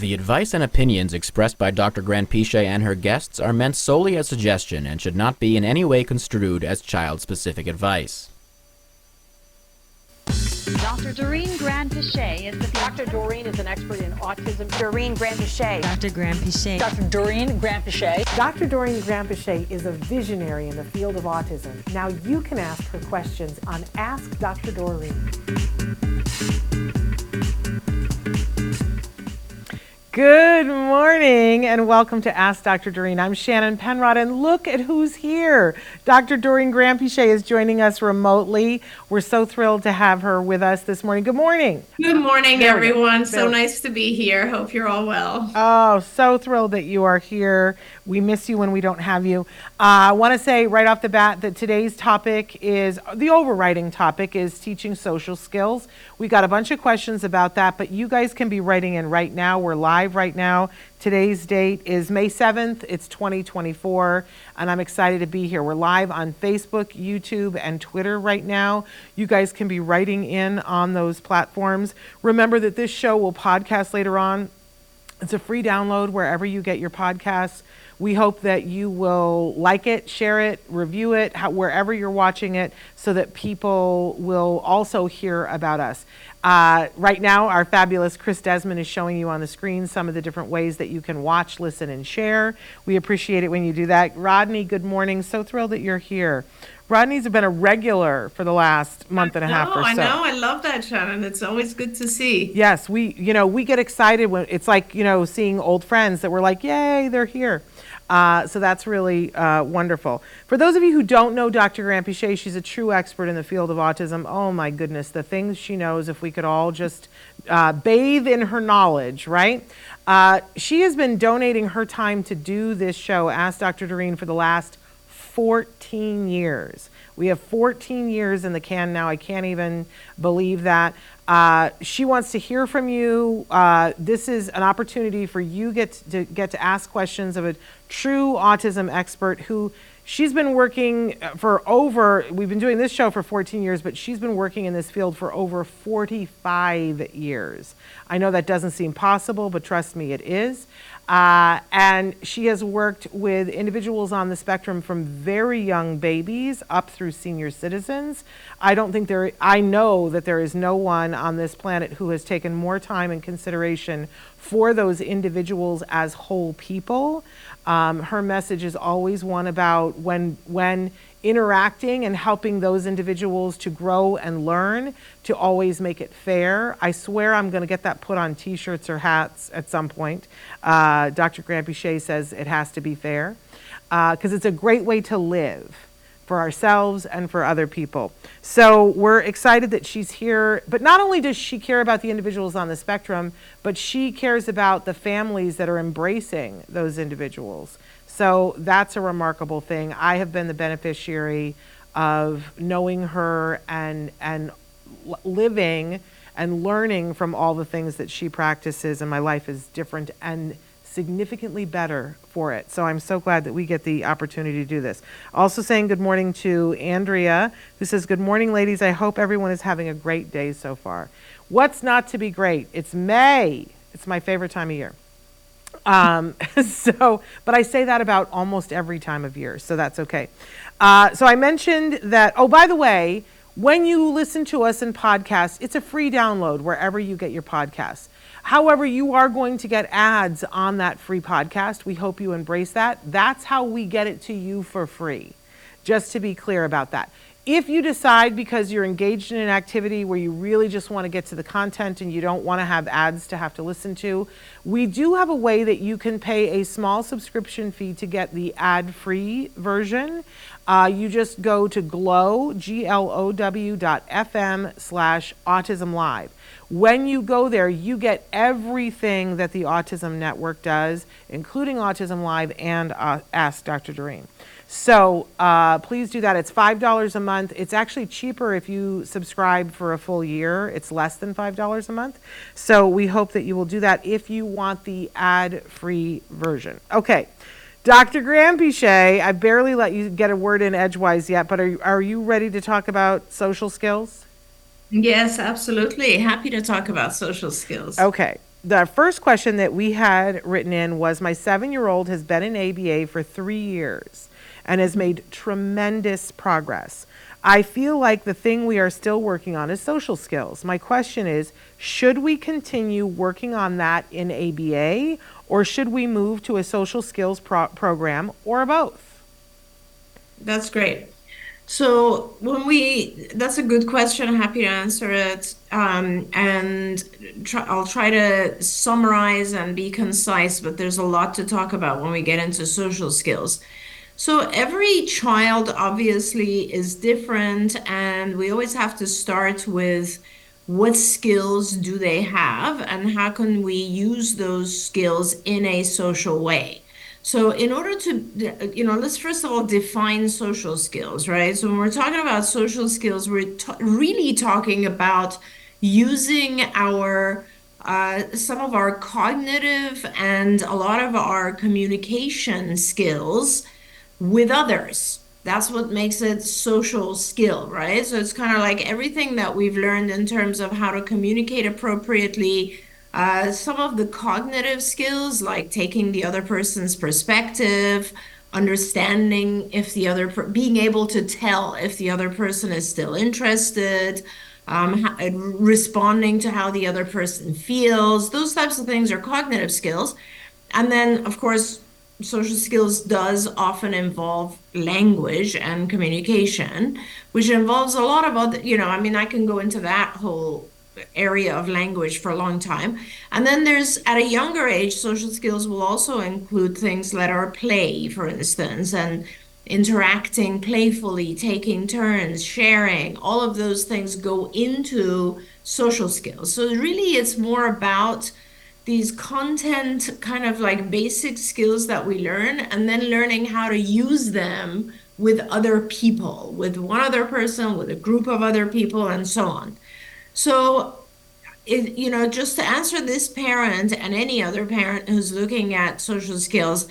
The advice and opinions expressed by Dr. Granpeesheh and her guests are meant solely as suggestion and should not be in any way construed as child-specific advice. Dr. Doreen Granpeesheh is the Dr. Doreen is an expert in autism. Doreen Granpeesheh. Dr. Granpeesheh. Dr. Doreen Granpeesheh. Dr. Doreen Granpeesheh is a visionary in the field of autism. Now you can ask her questions on Ask Dr. Doreen. Good morning and welcome to Ask Dr. Doreen. I'm Shannon Penrod and look at who's here. Dr. Doreen Granpeesheh is joining us remotely. We're so thrilled to have her with us this morning. Good morning. Good morning, everyone. So nice to be here. Hope you're all well. Oh, so thrilled that you are here. We miss you when we don't have you. I want to say right off the bat that today's topic is, the overriding topic is teaching social skills. We got a bunch of questions about that, but you guys can be writing in right now. We're live right now. Today's date is May 7th. It's 2024, and I'm excited to be here. We're live on Facebook, YouTube, and Twitter right now. You guys can be writing in on those platforms. Remember that this show will podcast later on. It's a free download wherever you get your podcasts. We hope that you will like it, share it, review it, wherever you're watching it, so that people will also hear about us. Right now, our fabulous Chris Desmond is showing you on the screen some of the different ways that you can watch, listen, and share. We appreciate it when you do that. Rodney, good morning. So thrilled that you're here. Rodney's been a regular for the last month and a half or so. I know. I love that, Shannon. It's always good to see. Yes, we get excited when it's like, seeing old friends that we're like, yay, they're here. So that's really wonderful. For those of you who don't know Dr. Granpeesheh, she's a true expert in the field of autism. Oh my goodness, the things she knows, if we could all just bathe in her knowledge, right? She has been donating her time to do this show, Ask Dr. Doreen, for the last 14 years. We have 14 years in the can now. I can't even believe that. She wants to hear from you. This is an opportunity for you get to ask questions of a true autism expert who she's been working we've been doing this show for 14 years, but she's been working in this field for over 45 years. I know that doesn't seem possible, but trust me, it is. And she has worked with individuals on the spectrum from very young babies up through senior citizens. I know that there is no one on this planet who has taken more time and consideration for those individuals as whole people. Her message is always one about when interacting and helping those individuals to grow and learn, to always make it fair. I swear I'm going to get that put on t-shirts or hats at some point. Dr. Granpeesheh says it has to be fair because it's a great way to live for ourselves and for other people. So we're excited that she's here, but not only does she care about the individuals on the spectrum, but she cares about the families that are embracing those individuals. So that's a remarkable thing. I have been the beneficiary of knowing her and living and learning from all the things that she practices, and my life is different and significantly better for it. So I'm so glad that we get the opportunity to do this. Also saying good morning to Andrea, who says, good morning, ladies. I hope everyone is having a great day so far. What's not to be great? It's May. It's my favorite time of year. But I say that about almost every time of year, so that's okay. So I mentioned that, oh, by the way, when you listen to us in podcasts, it's a free download wherever you get your podcasts. However, you are going to get ads on that free podcast. We hope you embrace that. That's how we get it to you for free, just to be clear about that. If you decide, because you're engaged in an activity where you really just want to get to the content and you don't want to have ads to have to listen to, we do have a way that you can pay a small subscription fee to get the ad-free version. You just go to glow.fm/autism-live. When you go there, you get everything that the Autism Network does, including Autism Live and Ask Dr. Doreen. So please do that. It's $5 a month. It's actually cheaper if you subscribe for a full year. It's less than $5 a month. So we hope that you will do that if you want the ad-free version. Okay. Dr. Granpeesheh, I barely let you get a word in edgewise yet, but are you ready to talk about social skills? Yes, absolutely. Happy to talk about social skills. Okay. the first question that we had written in was, my 7-year-old has been in ABA for 3 years and has made tremendous progress. I feel like the thing we are still working on is social skills. My question is, should we continue working on that in ABA, or should we move to a social skills program, or both? That's great. So that's a good question. I'm happy to answer it. I'll try to summarize and be concise, but there's a lot to talk about when we get into social skills. So every child obviously is different, and we always have to start with what skills do they have and how can we use those skills in a social way. So in order to, let's first of all define social skills, right? So when we're talking about social skills, we're really talking about using our some of our cognitive and a lot of our communication skills with others. That's what makes it social skill, right? So it's kind of like everything that we've learned in terms of how to communicate appropriately. Some of the cognitive skills, like taking the other person's perspective, understanding if the other, being able to tell if the other person is still interested, responding to how the other person feels. Those types of things are cognitive skills. And then, of course, social skills does often involve language and communication, which involves a lot of other, I can go into that whole area of language for a long time. And then there's, at a younger age, social skills will also include things that are play, for instance, and interacting playfully, taking turns, sharing. All of those things go into social skills. So really, it's more about these content kind of like basic skills that we learn, and then learning how to use them with other people, with one other person, with a group of other people, and so on. So, just to answer this parent and any other parent who's looking at social skills,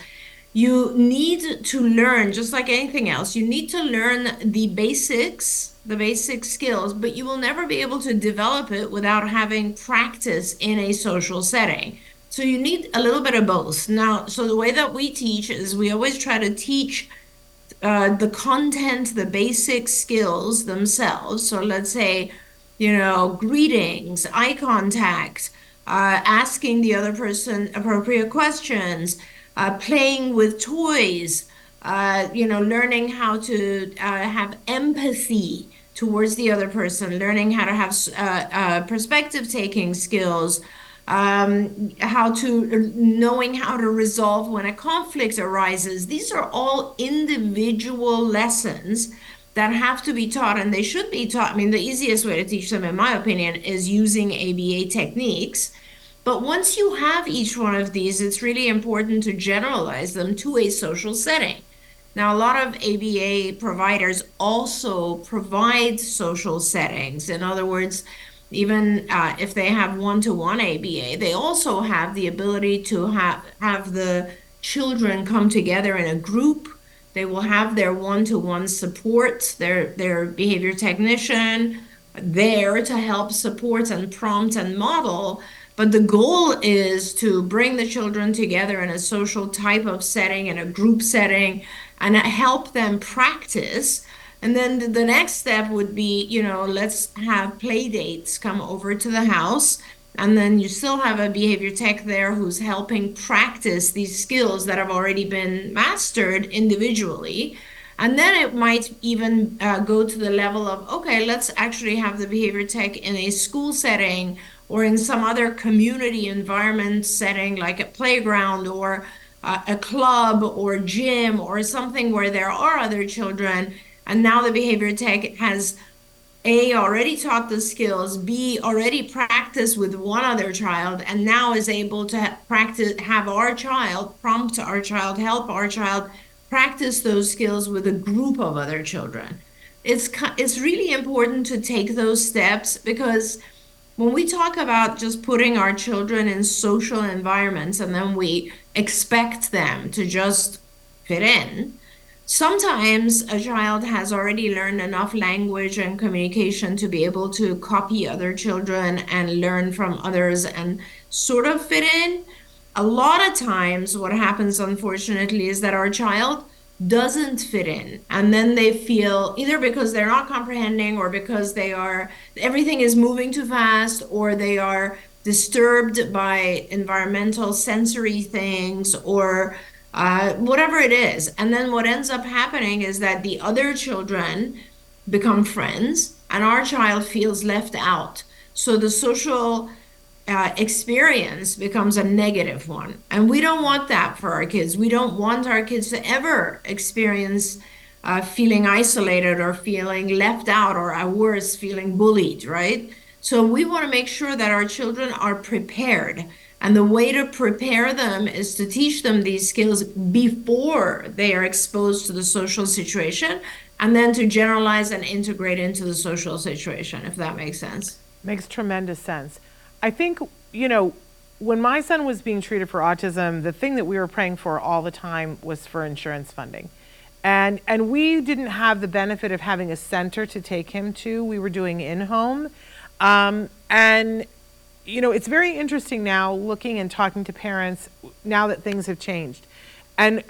you need to learn, just like anything else, you need to learn the basic skills, but you will never be able to develop it without having practice in a social setting. So you need a little bit of both. Now, so the way that we teach is we always try to teach the content, the basic skills themselves. So let's say, greetings, eye contact, asking the other person appropriate questions, playing with toys, learning how to have empathy towards the other person, learning how to have perspective-taking skills, knowing how to resolve when a conflict arises. These are all individual lessons that have to be taught, and they should be taught. The easiest way to teach them, in my opinion, is using ABA techniques. But once you have each one of these, it's really important to generalize them to a social setting. Now, a lot of ABA providers also provide social settings. In other words, even if they have one-to-one ABA, they also have the ability to have the children come together in a group. They will have their one-to-one support, their behavior technician there to help support and prompt and model. But the goal is to bring the children together in a social type of setting, in a group setting, and help them practice. And then the next step would be, let's have play dates come over to the house. And then you still have a behavior tech there who's helping practice these skills that have already been mastered individually. And then it might even go to the level of, okay, let's actually have the behavior tech in a school setting or in some other community environment setting, like a playground or a club or gym or something where there are other children. And now the behavior tech has A, already taught the skills, B, already practiced with one other child, and now is able to have our child, prompt our child, help our child practice those skills with a group of other children. It's really important to take those steps, because when we talk about just putting our children in social environments and then we expect them to just fit in, sometimes a child has already learned enough language and communication to be able to copy other children and learn from others. And sort of fit in. A lot of times, what happens, unfortunately, is that our child doesn't fit in. And then they feel either because they're not comprehending or because everything is moving too fast, or they are disturbed by environmental sensory things, or whatever it is. And then what ends up happening is that the other children become friends and our child feels left out. So the social experience becomes a negative one. And we don't want that for our kids. We don't want our kids to ever experience feeling isolated or feeling left out, or at worst, feeling bullied, right? So we want to make sure that our children are prepared. And the way to prepare them is to teach them these skills before they are exposed to the social situation, and then to generalize and integrate into the social situation, if that makes sense. Makes tremendous sense. I think, when my son was being treated for autism, the thing that we were praying for all the time was for insurance funding. And we didn't have the benefit of having a center to take him to. We were doing in-home. It's very interesting now looking and talking to parents now that things have changed. And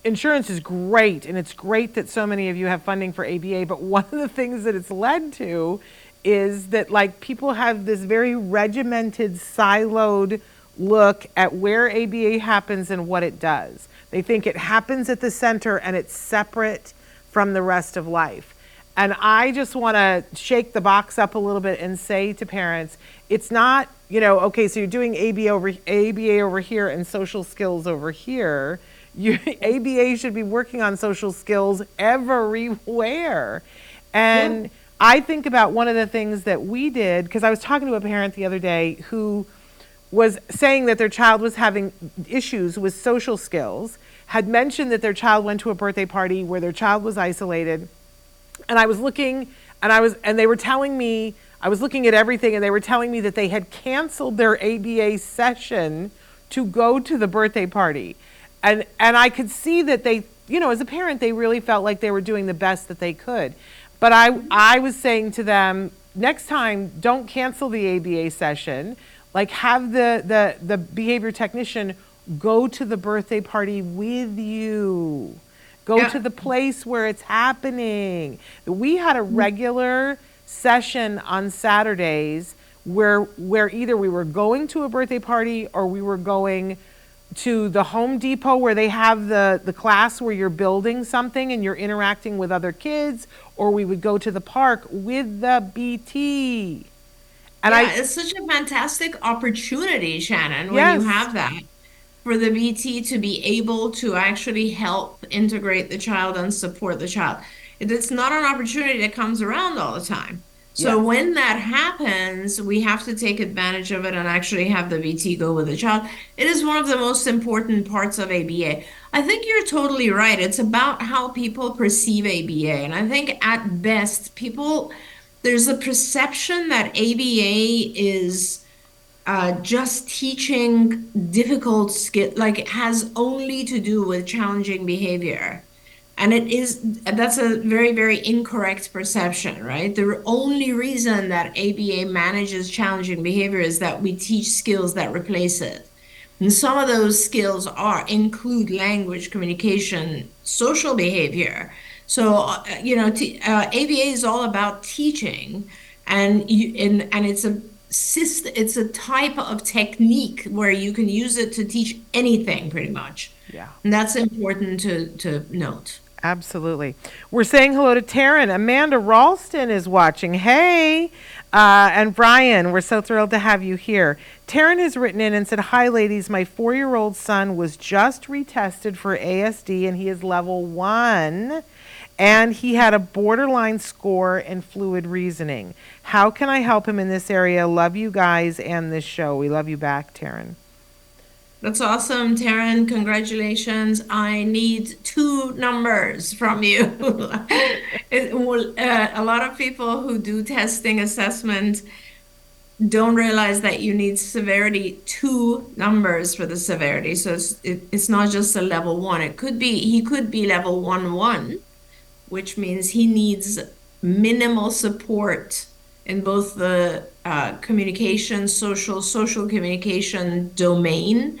insurance is great, and it's great that so many of you have funding for ABA, but one of the things that it's led to is that people have this very regimented, siloed look at where ABA happens and what it does. They think it happens at the center and it's separate from the rest of life. And I just want to shake the box up a little bit and say to parents, it's not, okay, so you're doing ABA over here and social skills over here. ABA should be working on social skills everywhere. And I think about one of the things that we did, because I was talking to a parent the other day who was saying that their child was having issues with social skills, had mentioned that their child went to a birthday party where their child was isolated. And I was looking, and they were telling me, I was looking at everything, and they were telling me that they had canceled their ABA session to go to the birthday party. And I could see that they, as a parent, they really felt like they were doing the best that they could. But I was saying to them, next time, don't cancel the ABA session. Have the behavior technician go to the birthday party with you. Go to the place where it's happening. We had a regular session on Saturdays where either we were going to a birthday party or we were going to the Home Depot where they have the class where you're building something and you're interacting with other kids, or we would go to the park with the BT. And it's such a fantastic opportunity, Shannon, when you have that, for the BT to be able to actually help integrate the child and support the child. It's not an opportunity that comes around all the time. So when that happens, we have to take advantage of it and actually have the BT go with the child. It is one of the most important parts of ABA. I think you're totally right. It's about how people perceive ABA. And I think at best, there's a perception that ABA is just teaching difficult skill, it has only to do with challenging behavior. And that's a very, very incorrect perception, right? The only reason that ABA manages challenging behavior is that we teach skills that replace it. And some of those skills include language, communication, social behavior. So, ABA is all about teaching, and it's a type of technique where you can use it to teach anything pretty much. Yeah. And that's important to note. Absolutely. We're saying hello to Taryn. Amanda Ralston is watching. Hey, and Brian, we're so thrilled to have you here. Taryn has written in and said, hi, ladies. My 4-year-old son was just retested for ASD, and he is level 1, and he had a borderline score in fluid reasoning. How can I help him in this area? Love you guys and this show. We love you back, Taryn. That's awesome, Taryn. Congratulations. I need 2 numbers from you. A lot of people who do testing assessment don't realize that you need severity 2 numbers for the severity. So it's not just a level 1. He could be level 1, which means he needs minimal support in both the communication, social communication domain,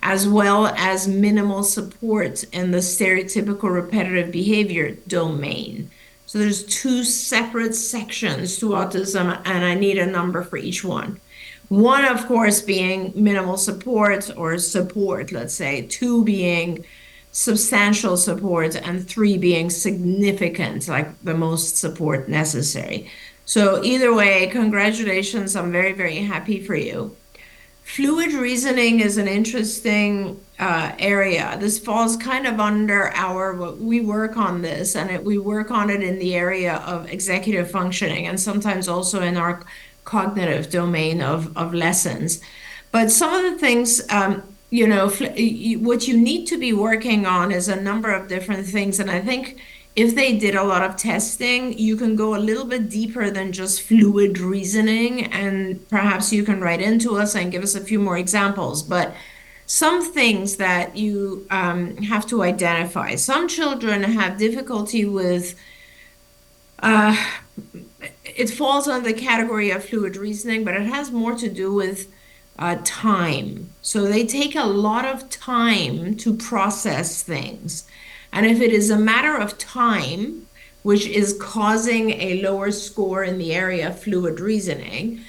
as well as minimal support in the stereotypical repetitive behavior domain. So there's two separate sections to autism, and I need a number for each one. One, of course, being minimal support or support, let's say, two being substantial support, and three being significant, like the most support necessary. So either way, congratulations. I'm very, very happy for you. Fluid reasoning is an interesting area. This falls kind of under we work on this, and we work on it in the area of executive functioning and sometimes also in our cognitive domain of lessons. But some of the things, what you need to be working on is a number of different things. And I think if they did a lot of testing, you can go a little bit deeper than just fluid reasoning, and perhaps you can write into us and give us a few more examples. But some things that you have to identify. Some children have difficulty with, it falls under the category of fluid reasoning, but it has more to do with time. So they take a lot of time to process things. And if it is a matter of time, which is causing a lower score in the area of fluid reasoning,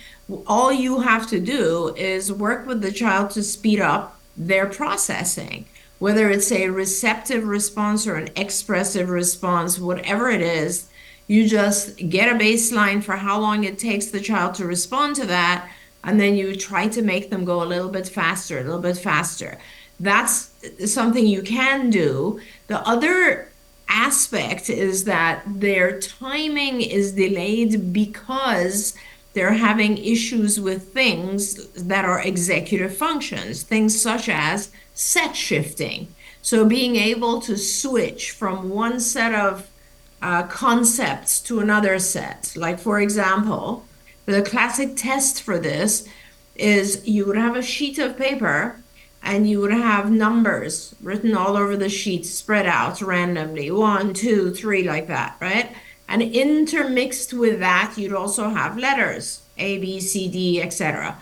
all you have to do is work with the child to speed up their processing. Whether it's a receptive response or an expressive response, whatever it is, you just get a baseline for how long it takes the child to respond to that, and then you try to make them go a little bit faster, a little bit faster. That's something you can do. The other aspect is that their timing is delayed because they're having issues with things that are executive functions, things such as set shifting. So being able to switch from one set of concepts to another set. Like, for example, the classic test for this is you would have a sheet of paper and you would have numbers written all over the sheet, spread out randomly, 1, 2, 3, like that, right? And intermixed with that, you'd also have letters, A, B, C, D, etc.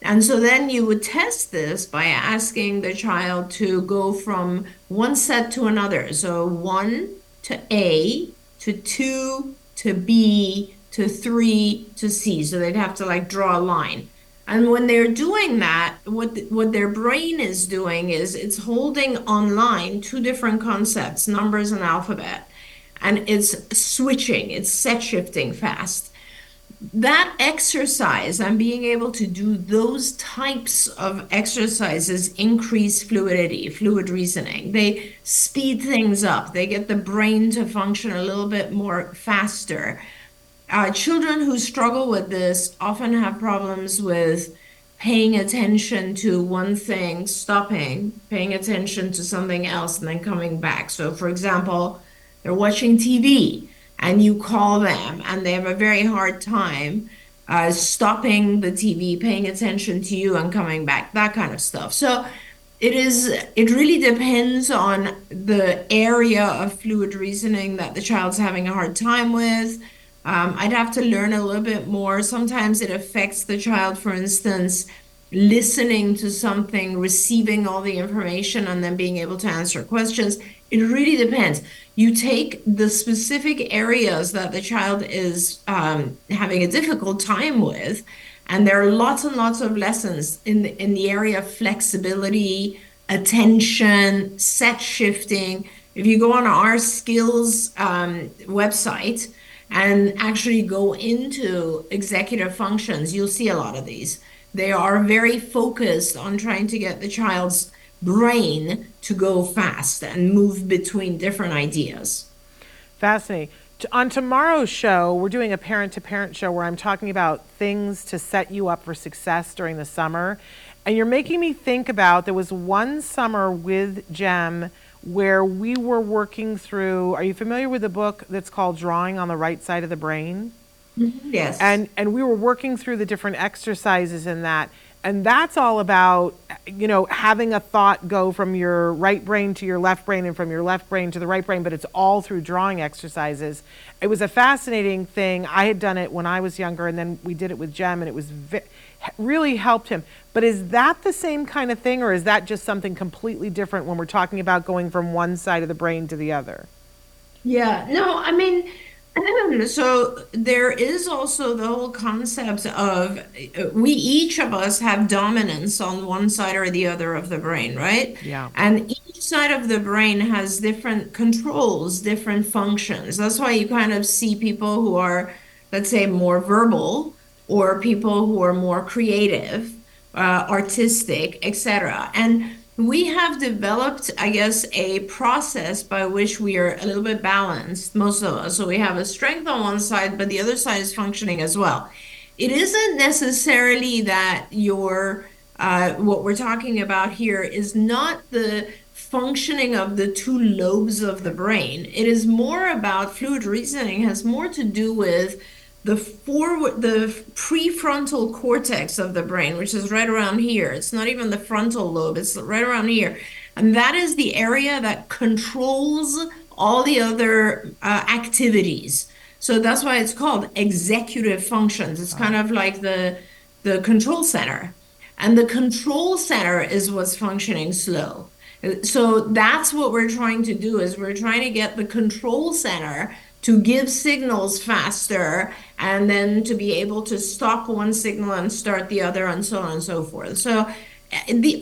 And so then you would test this by asking the child to go from one set to another. So 1 to A, to 2 to B, to 3 to C. So they'd have to like draw a line. And when they're doing that, what their brain is doing is it's holding online two different concepts, numbers and alphabet, and it's switching, it's set shifting fast. That exercise and being able to do those types of exercises increase fluidity, fluid reasoning. They speed things up. They get the brain to function a little bit more faster. Children who struggle with this often have problems with paying attention to one thing, stopping, paying attention to something else, and then coming back. So, for example, they're watching TV and you call them and they have a very hard time stopping the TV, paying attention to you and coming back, that kind of stuff. So it really depends on the area of fluid reasoning that the child's having a hard time with. I'd have to learn a little bit more. Sometimes it affects the child, for instance, listening to something, receiving all the information, and then being able to answer questions. It really depends. You take the specific areas that the child is having a difficult time with, and there are lots and lots of lessons in the area of flexibility, attention, set shifting. If you go on our skills website and actually go into executive functions, you'll see a lot of these. They are very focused on trying to get the child's brain to go fast and move between different ideas. Fascinating. On tomorrow's show, we're doing a parent-to-parent show where I'm talking about things to set you up for success during the summer. And you're making me think about, there was one summer with Jem where we were working through, are you familiar with the book that's called Drawing on the Right Side of the Brain? Yes. And we were working through the different exercises in that. And that's all about, having a thought go from your right brain to your left brain and from your left brain to the right brain, but it's all through drawing exercises. It was a fascinating thing. I had done it when I was younger, and then we did it with Jem, and it was really helped him. But is that the same kind of thing, or is that just something completely different when we're talking about going from one side of the brain to the other? Yeah, no, I mean, so there is also the whole concept of we each of us have dominance on one side or the other of the brain, right? Yeah. And each side of the brain has different controls, different functions. That's why you kind of see people who are, let's say, more verbal, or people who are more creative, artistic, etc. And we have developed, I guess, a process by which we are a little bit balanced, most of us. So we have a strength on one side, but the other side is functioning as well. It isn't necessarily that what we're talking about here is not the functioning of the two lobes of the brain. It is more about fluid reasoning, has more to do with the prefrontal cortex of the brain, which is right around here. It's not even the frontal lobe, it's right around here. And that is the area that controls all the other activities. So that's why it's called executive functions. It's kind of like the control center. And the control center is what's functioning slow. So that's what we're trying to do, is we're trying to get the control center to give signals faster, and then to be able to stop one signal and start the other, and so on and so forth. So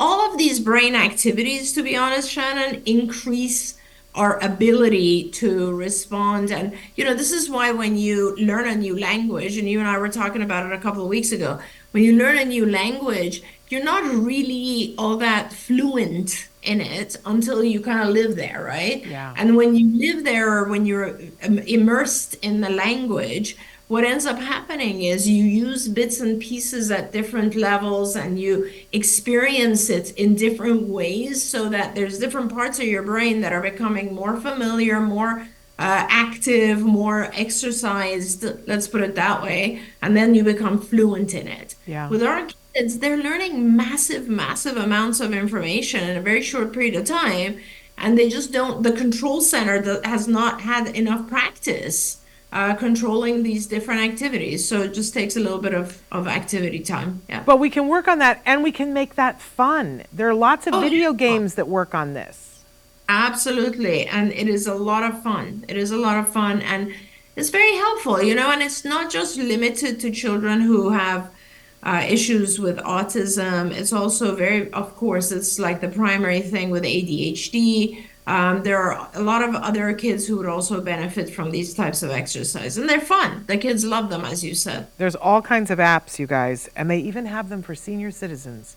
all of these brain activities, to be honest, Shannon, increase our ability to respond. And this is why when you learn a new language, and you and I were talking about it a couple of weeks ago, when you learn a new language, you're not really all that fluent in it until you kind of live there, right? Yeah. And when you live there, or when you're immersed in the language, what ends up happening is you use bits and pieces at different levels, and you experience it in different ways, so that there's different parts of your brain that are becoming more familiar, more active, more exercised, let's put it that way, and then you become fluent in it. Yeah. With our kids, they're learning massive, massive amounts of information in a very short period of time, and they just don't, the control center that has not had enough practice controlling these different activities. So it just takes a little bit of activity time. Yeah. But we can work on that, and we can make that fun. There are lots of video games that work on this. Absolutely. And it is a lot of fun. It is a lot of fun, and it's very helpful, and it's not just limited to children who have issues with autism. It's also of course, it's like the primary thing with ADHD. There are a lot of other kids who would also benefit from these types of exercise, and they're fun. The kids love them, as you said. There's all kinds of apps, you guys, and they even have them for senior citizens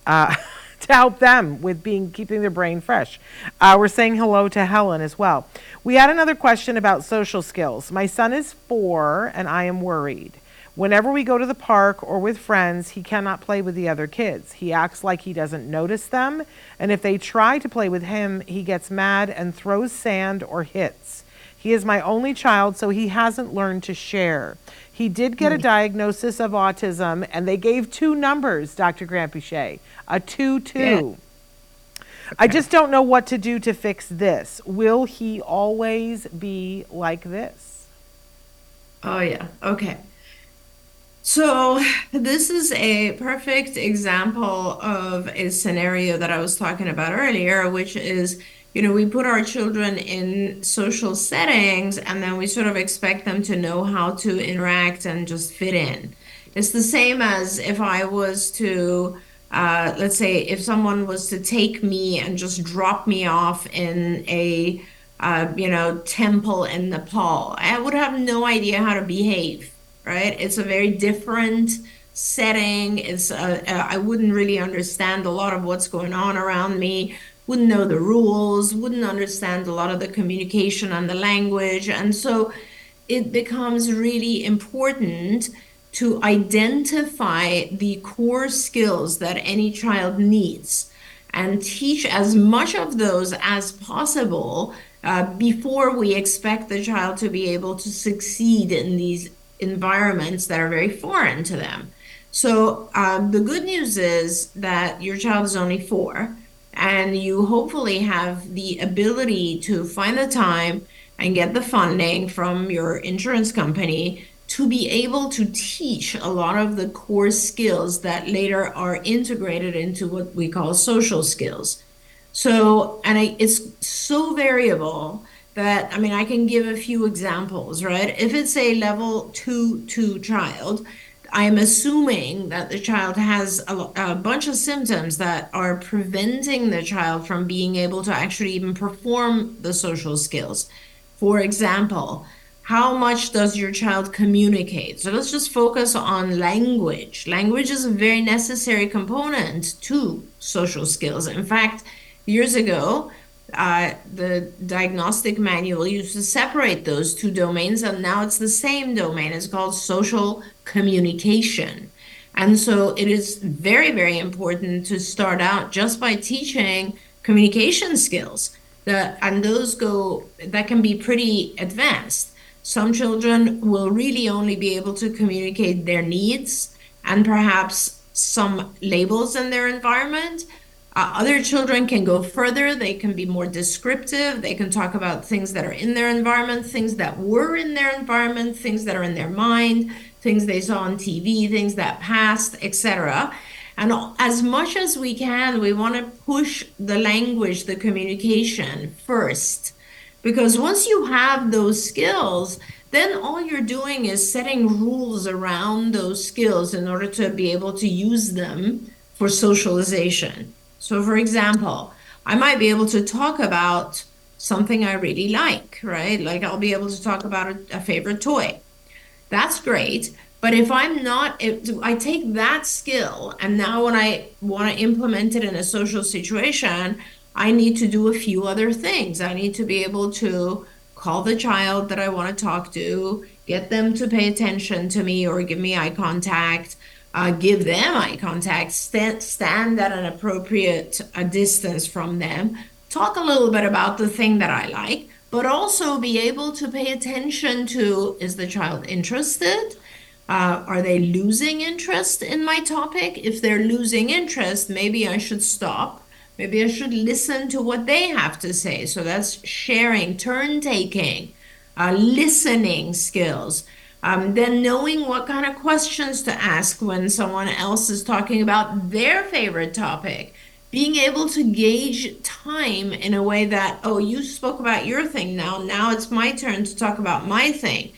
to help them with keeping their brain fresh. We're saying hello to Helen as well. We had another question about social skills. My son is 4, and I am worried. Whenever we go to the park or with friends, he cannot play with the other kids. He acts like he doesn't notice them, and if they try to play with him, he gets mad and throws sand or hits. He is my only child, so he hasn't learned to share. He did get a diagnosis of autism, and they gave 2 numbers, Dr. Granpeesheh, a 2-2. Yeah. Okay. I just don't know what to do to fix this. Will he always be like this? Oh, yeah. Okay. So this is a perfect example of a scenario that I was talking about earlier, which is, we put our children in social settings, and then we sort of expect them to know how to interact and just fit in. It's the same as if I was to, let's say, if someone was to take me and just drop me off in a, temple in Nepal. I would have no idea how to behave. Right? It's a very different setting. I wouldn't really understand a lot of what's going on around me, wouldn't know the rules, wouldn't understand a lot of the communication and the language. And so it becomes really important to identify the core skills that any child needs and teach as much of those as possible before we expect the child to be able to succeed in these environments that are very foreign to them. So the good news is that your child is only 4, and you hopefully have the ability to find the time and get the funding from your insurance company to be able to teach a lot of the core skills that later are integrated into what we call social skills. So, it's so variable that, I mean, I can give a few examples, right? If it's a level 2 child, I'm assuming that the child has a bunch of symptoms that are preventing the child from being able to actually even perform the social skills. For example, how much does your child communicate? So let's just focus on language. Language is a very necessary component to social skills. In fact, years ago, the diagnostic manual used to separate those 2 domains, and now it's the same domain. It's called social communication. And so it is very, very important to start out just by teaching communication skills. And that can be pretty advanced. Some children will really only be able to communicate their needs and perhaps some labels in their environment. Other children can go further. They can be more descriptive. They can talk about things that are in their environment, things that were in their environment, things that are in their mind, things they saw on TV, things that passed, etc. And as much as we can, we want to push the language, the communication first. Because once you have those skills, then all you're doing is setting rules around those skills in order to be able to use them for socialization. So for example, I might be able to talk about something I really like, right? Like I'll be able to talk about a favorite toy. That's great. But if I take that skill and now when I want to implement it in a social situation, I need to do a few other things. I need to be able to call the child that I want to talk to, get them to pay attention to me or give me eye contact, give them eye contact, stand at an appropriate distance from them, talk a little bit about the thing that I like, but also be able to pay attention to, is the child interested? Are they losing interest in my topic? If they're losing interest, maybe I should stop. Maybe I should listen to what they have to say. So that's sharing, turn taking, listening skills. Then knowing what kind of questions to ask when someone else is talking about their favorite topic. Being able to gauge time in a way that, oh, you spoke about your thing now it's my turn to talk about my thing.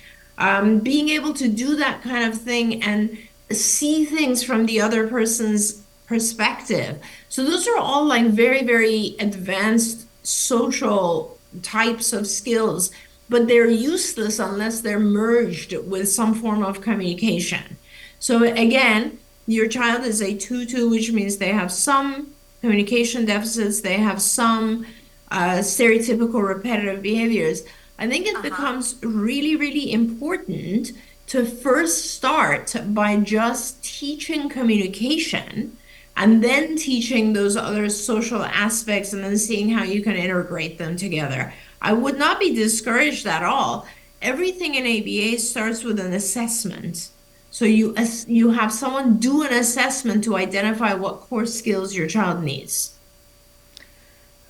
Being able to do that kind of thing and see things from the other person's perspective. So those are all like very, very advanced social types of skills, but they're useless unless they're merged with some form of communication. So again, your child is a 2-2, which means they have some communication deficits, they have some stereotypical repetitive behaviors. I think it becomes really, really important to first start by just teaching communication and then teaching those other social aspects and then seeing how you can integrate them together. I would not be discouraged at all. Everything in ABA starts with an assessment. So you have someone do an assessment to identify what core skills your child needs.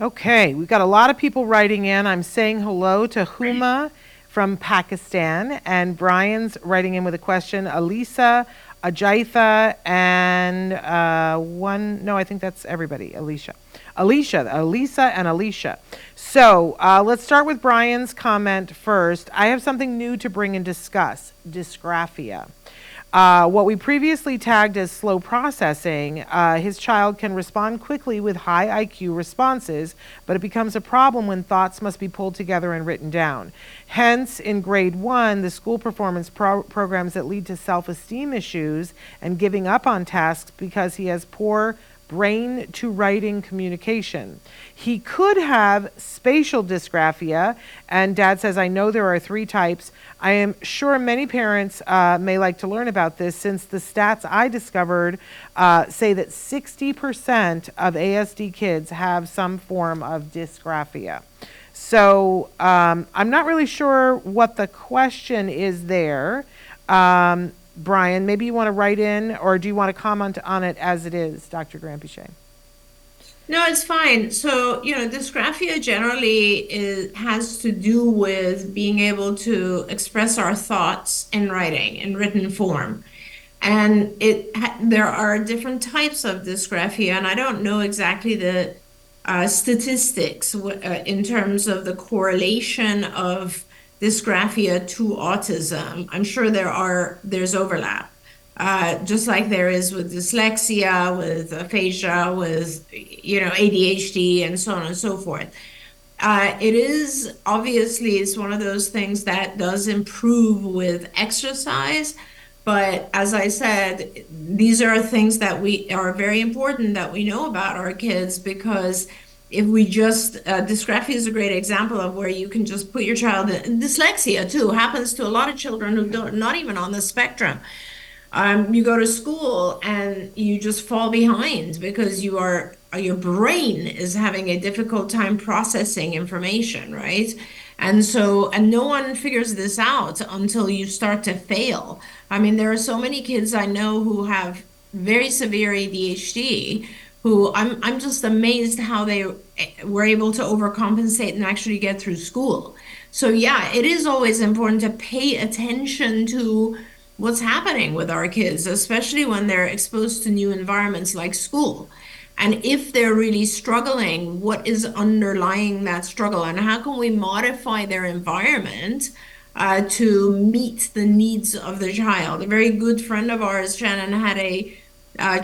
Okay, we've got a lot of people writing in. I'm saying hello to Huma from Pakistan, and Brian's writing in with a question. Alisa, Ajaitha, and I think that's everybody. Alisa and Alicia. So let's start with Brian's comment first. I have something new to bring and discuss, dysgraphia. What we previously tagged as slow processing, his child can respond quickly with high IQ responses, but it becomes a problem when thoughts must be pulled together and written down. Hence, in grade 1, the school performance programs that lead to self-esteem issues and giving up on tasks because he has poor brain to writing communication. He could have spatial dysgraphia, and Dad says, I know there are 3 types. I am sure many parents may like to learn about this, since the stats I discovered say that 60% of ASD kids have some form of dysgraphia. So I'm not really sure what the question is there. Brian. Maybe you want to write in, or do you want to comment on it as it is, Dr. Granpeesheh? No, it's fine. So, dysgraphia generally has to do with being able to express our thoughts in writing, in written form. And there are different types of dysgraphia, and I don't know exactly the statistics in terms of the correlation of dysgraphia to autism. I'm sure there's overlap. Just like there is with dyslexia, with aphasia, with ADHD, and so on and so forth. It is obviously it's one of those things that does improve with exercise, but as I said, these are things that are very important that we know about our kids, because if we just dysgraphia is a great example of where you can just put your child in. Dyslexia too happens to a lot of children who don't, not even on the spectrum. You go to school and you just fall behind because your brain is having a difficult time processing information, right? And no one figures this out until you start to fail. I mean, there are so many kids I know who have very severe ADHD who I'm just amazed how they were able to overcompensate and actually get through school. So yeah, it is always important to pay attention to what's happening with our kids, especially when they're exposed to new environments like school. And if they're really struggling, what is underlying that struggle, and how can we modify their environment to meet the needs of the child? A very good friend of ours, Shannon, had a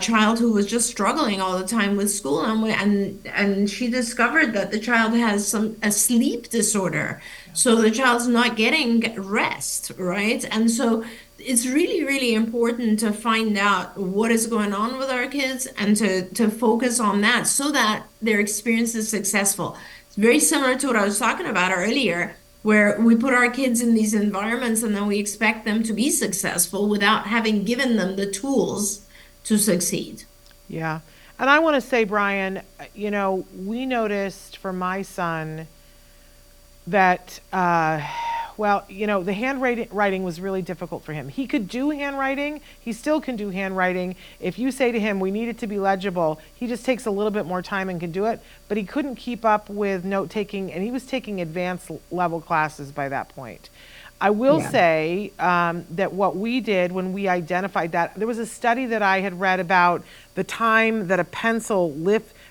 child who was just struggling all the time with school, and she discovered that the child has a sleep disorder, so the child's not getting rest, right? And so it's really, really important to find out what is going on with our kids and to focus on that so that their experience is successful. It's very similar to what I was talking about earlier, where we put our kids in these environments and then we expect them to be successful without having given them the tools to succeed. Yeah. And I want to say, Brian, we noticed for my son that, the handwriting was really difficult for him. He could do handwriting. He still can do handwriting. If you say to him, we need it to be legible, he just takes a little bit more time and can do it. But he couldn't keep up with note taking, and he was taking advanced level classes by that point. I will say that what we did when we identified that, there was a study that I had read about the time that a pencil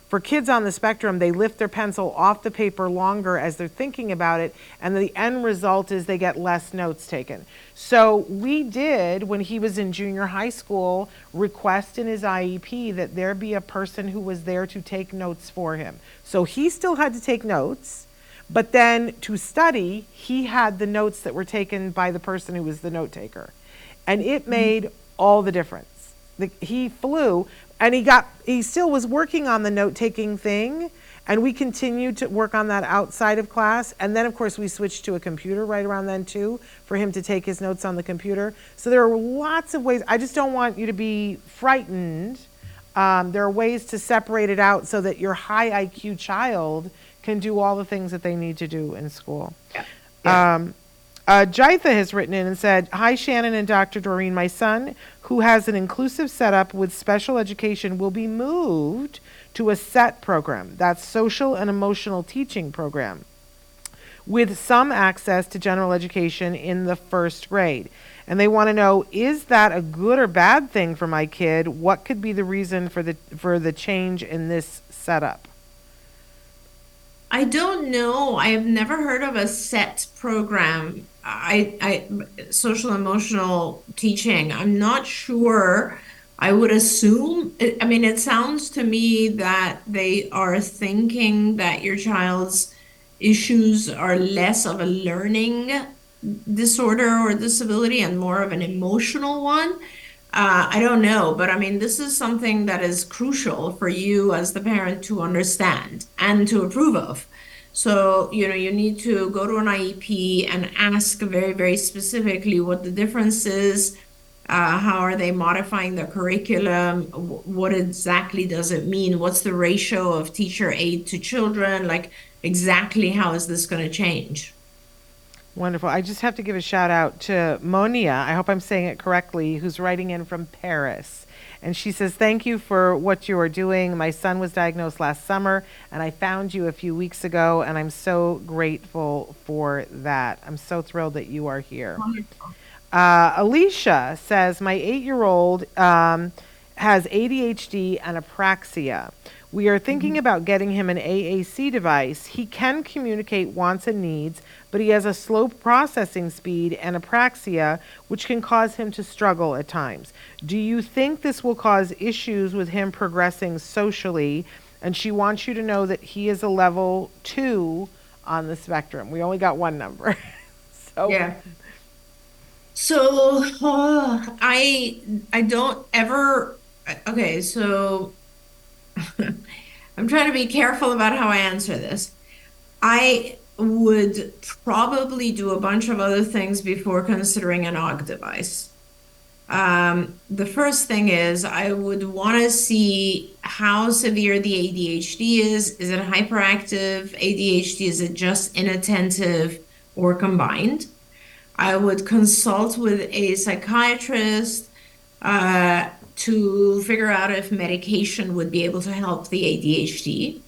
for kids on the spectrum, they lift their pencil off the paper longer as they're thinking about it, and the end result is they get less notes taken. So we did, when he was in junior high school, request in his IEP that there be a person who was there to take notes for him. So he still had to take notes, but then to study, he had the notes that were taken by the person who was the note taker. And it made all the difference. He flew, and he still was working on the note-taking thing, and we continued to work on that outside of class. And then, of course, we switched to a computer right around then, too, for him to take his notes on the computer. So there are lots of ways. I just don't want you to be frightened. There are ways to separate it out so that your high IQ child can do all the things that they need to do in school. Yeah. Jaitha has written in and said, hi, Shannon and Dr. Doreen. My son, who has an inclusive setup with special education, will be moved to a SET program, that's social and emotional teaching program, with some access to general education in the first grade. And they want to know, is that a good or bad thing for my kid? What could be the reason for the change in this setup? I don't know. I have never heard of a SET program. I social emotional teaching. I'm not sure. I would assume, it sounds to me that they are thinking that your child's issues are less of a learning disorder or disability and more of an emotional one. I don't know, but this is something that is crucial for you as the parent to understand and to approve of. So, you need to go to an IEP and ask very, very specifically what the difference is. How are they modifying the curriculum? What exactly does it mean? What's the ratio of teacher aide to children? Like, exactly how is this going to change? Wonderful. I just have to give a shout out to Monia. I hope I'm saying it correctly, who's writing in from Paris. And she says, thank you for what you are doing. My son was diagnosed last summer, and I found you a few weeks ago, and I'm so grateful for that. I'm so thrilled that you are here. Alicia says, my 8-year-old has ADHD and apraxia. We are thinking about getting him an AAC device. He can communicate wants and needs, but he has a slow processing speed and apraxia, which can cause him to struggle at times. Do you think this will cause issues with him progressing socially? And she wants you to know that he is a level 2 on the spectrum. We only got one number. Yeah. So I don't ever, okay, so I'm trying to be careful about how I answer this. I would probably do a bunch of other things before considering an AUG device. The first thing is I would want to see how severe the ADHD is. Is it hyperactive ADHD? Is it just inattentive or combined? I would consult with a psychiatrist to figure out if medication would be able to help the ADHD.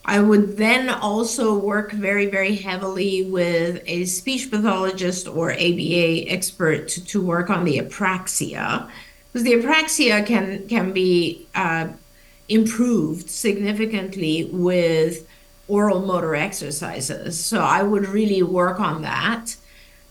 I would then also work very, very heavily with a speech pathologist or ABA expert to work on the apraxia, because the apraxia can be improved significantly with oral motor exercises. So I would really work on that.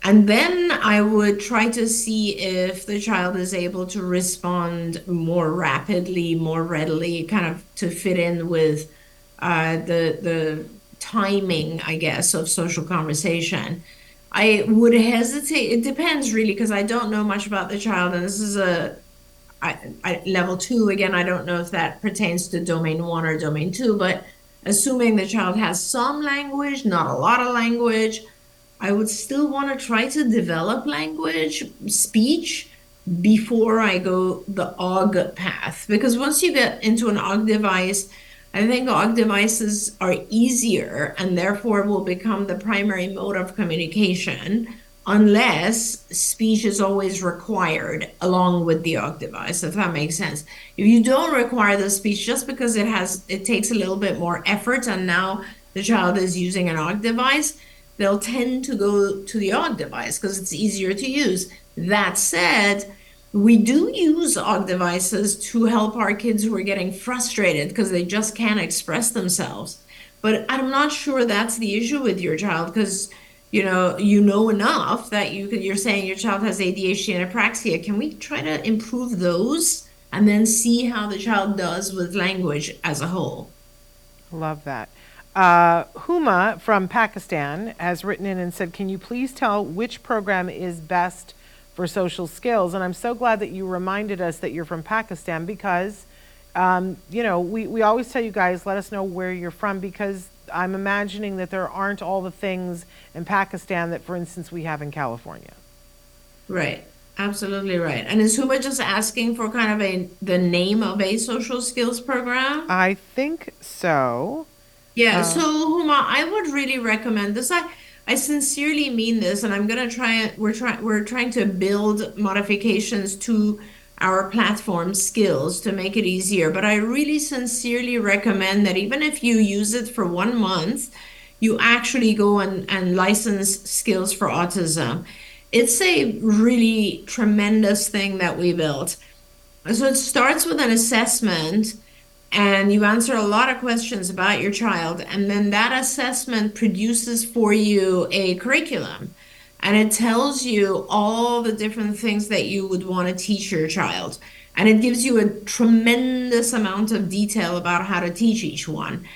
And then I would try to see if the child is able to respond more rapidly, more readily, kind of to fit in with the timing, I guess, of social conversation. I would hesitate. It depends really, because I don't know much about the child, and this is level 2. Again, I don't know if that pertains to domain 1 or domain 2, but assuming the child has some language, not a lot of language, I would still want to try to develop language, speech, before I go the AUG path. Because once you get into an AUG device, I think AUG devices are easier and therefore will become the primary mode of communication, unless speech is always required along with the AUG device, if that makes sense. If you don't require the speech, just because it takes a little bit more effort and now the child is using an AUG device, they'll tend to go to the AUG device because it's easier to use. That said, we do use AUG devices to help our kids who are getting frustrated because they just can't express themselves. But I'm not sure that's the issue with your child, because you know enough that you're saying your child has ADHD and apraxia. Can we try to improve those and then see how the child does with language as a whole? Love that. Huma from Pakistan has written in and said, can you please tell which program is best for social skills? And I'm so glad that you reminded us that you're from Pakistan, because, we always tell you guys, let us know where you're from, because I'm imagining that there aren't all the things in Pakistan that, for instance, we have in California. Right. Absolutely right. And is Huma just asking for kind of the name of a social skills program? I think so. Yeah, so Huma, I would really recommend this. I sincerely mean this, and I'm gonna we're trying to build modifications to our platform skills to make it easier. But I really sincerely recommend that even if you use it for 1 month, you actually go and license Skills for Autism. It's a really tremendous thing that we built. So it starts with an assessment, and you answer a lot of questions about your child, and then that assessment produces for you a curriculum, and it tells you all the different things that you would want to teach your child, and it gives you a tremendous amount of detail about how to teach each one.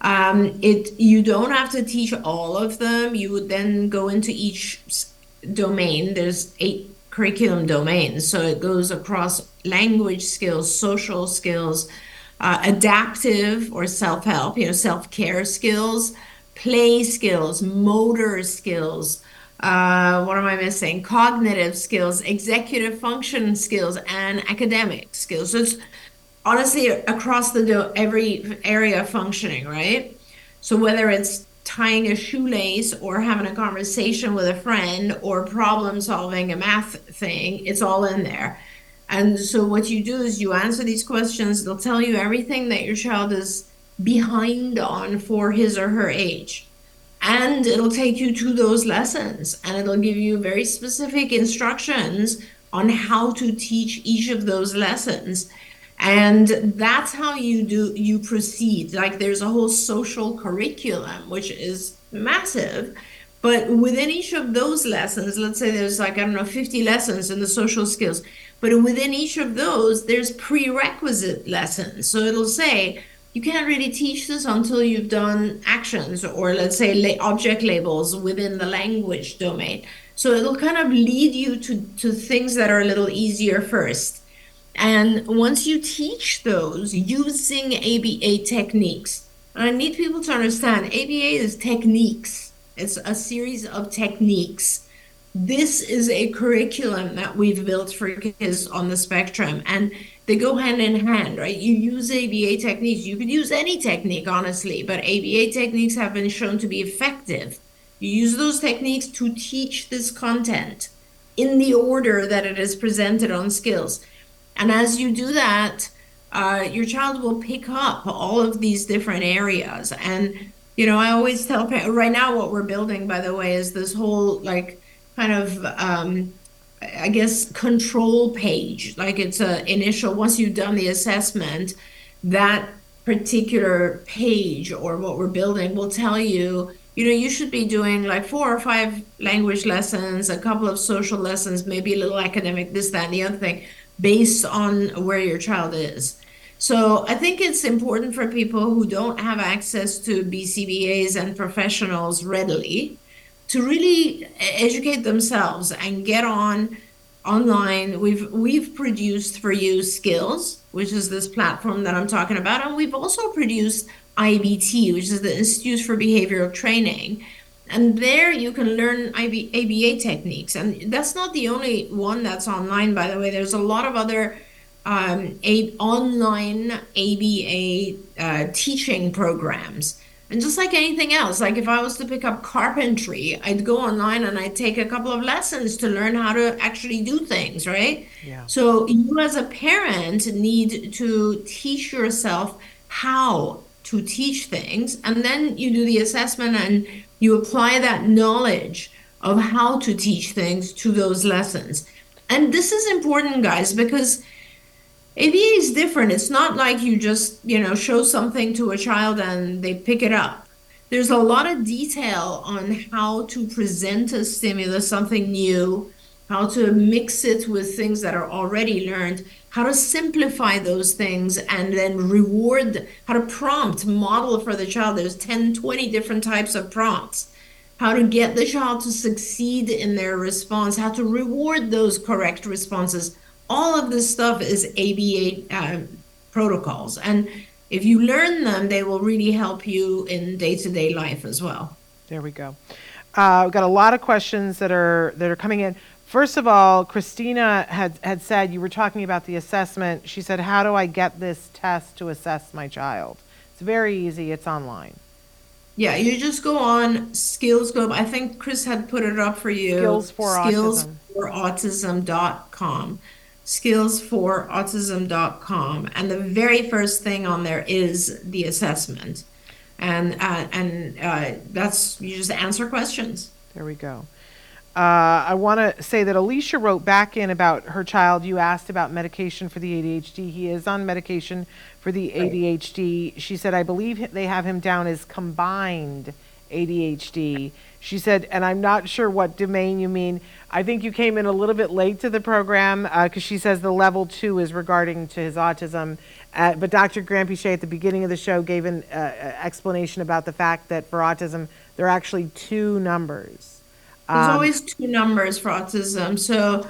You don't have to teach all of them. You would then go into each domain. There's 8 curriculum domains, so it goes across language skills, social skills, adaptive or self-help, self-care skills, play skills, motor skills, what am I missing? Cognitive skills, executive function skills, and academic skills. So it's honestly across every area of functioning, right? So whether it's tying a shoelace or having a conversation with a friend or problem solving a math thing, it's all in there. And so what you do is you answer these questions. They'll tell you everything that your child is behind on for his or her age. And it'll take you to those lessons, and it'll give you very specific instructions on how to teach each of those lessons. And that's how you proceed. Like there's a whole social curriculum, which is massive. But within each of those lessons, let's say there's like, I don't know, 50 lessons in the social skills. But within each of those, there's prerequisite lessons. So it'll say, you can't really teach this until you've done actions, or let's say object labels within the language domain. So it'll kind of lead you to things that are a little easier first. And once you teach those using ABA techniques, and I need people to understand, ABA is techniques. It's a series of techniques. This is a curriculum that we've built for kids on the spectrum, and they go hand in hand, right? You use ABA techniques. You could use any technique, honestly, but ABA techniques have been shown to be effective. You use those techniques to teach this content in the order that it is presented on skills. And as you do that, your child will pick up all of these different areas. And, you know, I always tell parents, right now what we're building, by the way, is this whole like kind of, I guess, control page. Like it's a initial, once you've done the assessment, that particular page or what we're building will tell you, you know, you should be doing like 4 or 5 language lessons, a couple of social lessons, maybe a little academic, this, that, and the other thing, based on where your child is. So I think it's important for people who don't have access to BCBAs and professionals readily to really educate themselves and get online. We've produced for you Skills, which is this platform that I'm talking about, and we've also produced IBT, which is the Institute for Behavioral Training. And there you can learn ABA techniques. And that's not the only one that's online, by the way. There's a lot of other online ABA teaching programs. And just like anything else, like if I was to pick up carpentry, I'd go online and I'd take a couple of lessons to learn how to actually do things, right? Yeah. So you as a parent need to teach yourself how to teach things, and then you do the assessment and you apply that knowledge of how to teach things to those lessons. And this is important, guys, because ABA is different. It's not like you just, you know, show something to a child and they pick it up. There's a lot of detail on how to present a stimulus, something new, how to mix it with things that are already learned, how to simplify those things, and then reward, how to prompt, model for the child. There's 10, 20 different types of prompts. How to get the child to succeed in their response, how to reward those correct responses. All of this stuff is ABA protocols. And if you learn them, they will really help you in day-to-day life as well. There we go. We've got a lot of questions that are coming in. First of all, Christina had said, you were talking about the assessment. She said, how do I get this test to assess my child? It's very easy. It's online. Yeah, you just go on Skills. I think Chris had put it up for you. Skillsforautism.com. Skillsforautism.com. And the very first thing on there is the assessment. And that's, you just answer questions. There we go. I want to say that Alicia wrote back in about her child. You asked about medication for the ADHD. He is on medication for the ADHD. She said, I believe they have him down as combined ADHD. She said, and I'm not sure what domain you mean. I think you came in a little bit late to the program because she says the level 2 is regarding to his autism. But Dr. Granpeesheh at the beginning of the show gave an explanation about the fact that for autism, there are actually 2 numbers. There's always 2 numbers for autism. So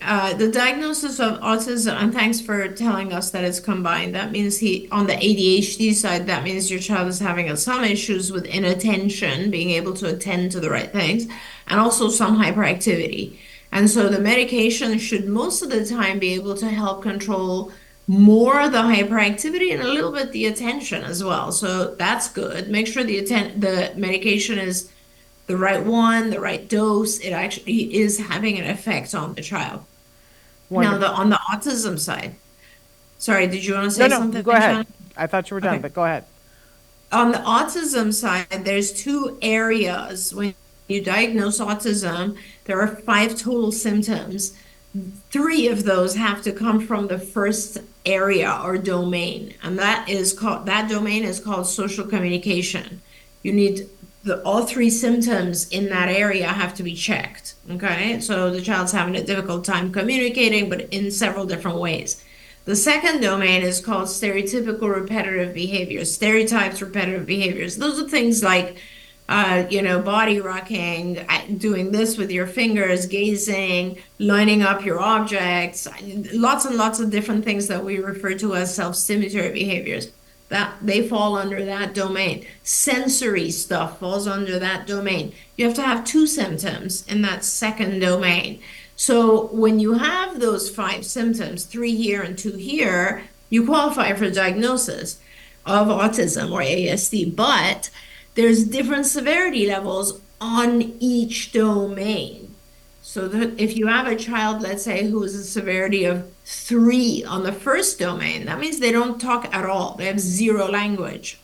the diagnosis of autism, and thanks for telling us that it's combined. That means on the ADHD side, that means your child is having some issues with inattention, being able to attend to the right things, and also some hyperactivity. And so the medication should most of the time be able to help control more the hyperactivity and a little bit the attention as well. So that's good. Make sure the medication is the right one, the right dose. It actually is having an effect on the child. Now, Wonderful. on the autism side, sorry, did you want to No, say no, something, you go ahead. Shannon? I thought you were done, Okay. but go ahead. On the autism side, there's two areas. When you diagnose autism, there are 5 total symptoms. 3 of those have to come from the first area or domain, and that domain is called social communication. You need all 3 symptoms in that area have to be checked. Okay, so the child's having a difficult time communicating, but in several different ways. The second domain is called stereotypical repetitive behaviors, stereotypes, repetitive behaviors. Those are things like, body rocking, doing this with your fingers, gazing, lining up your objects, lots and lots of different things that we refer to as self-stimulatory behaviors. That they fall under that domain. Sensory stuff falls under that domain. You have to have 2 symptoms in that second domain. So when you have those 5 symptoms, 3 here and 2 here, you qualify for diagnosis of autism or ASD, but there's different severity levels on each domain. So that if you have a child, let's say, who is a severity of 3 on the first domain, that means they don't talk at all. They have 0 language,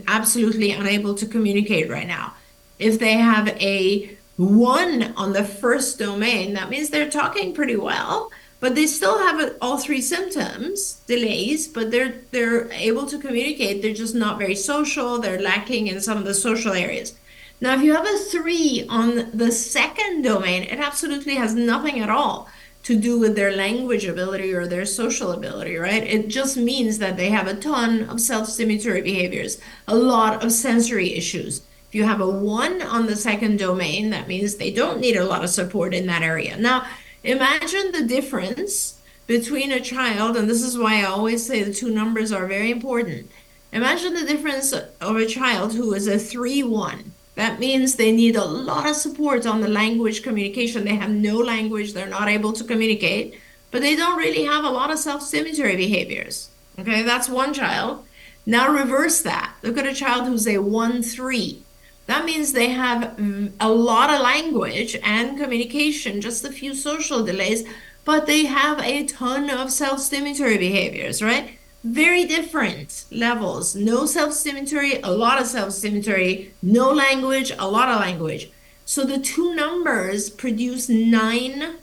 absolutely unable to communicate right now. If they have a 1 on the first domain, that means they're talking pretty well, but they still have all 3 symptoms, delays, but they're able to communicate. They're just not very social. They're lacking in some of the social areas. Now, if you have a 3 on the second domain, it absolutely has nothing at all to do with their language ability or their social ability, right? It just means that they have a ton of self-stimulatory behaviors, a lot of sensory issues. If you have a 1 on the second domain, that means they don't need a lot of support in that area. Now, imagine the difference between a child, and this is why I always say the 2 numbers are very important. Imagine the difference of a child who is a 3-1. That means they need a lot of support on the language communication. They have no language, they're not able to communicate, but they don't really have a lot of self-stimulatory behaviors. Okay, that's one child. Now reverse that. Look at a child who's a 1-3. That means they have a lot of language and communication, just a few social delays, but they have a ton of self-stimulatory behaviors, right? Very different levels. No self-stimulatory, a lot of self-stimulatory, no language, a lot of language. So the 2 numbers produce 9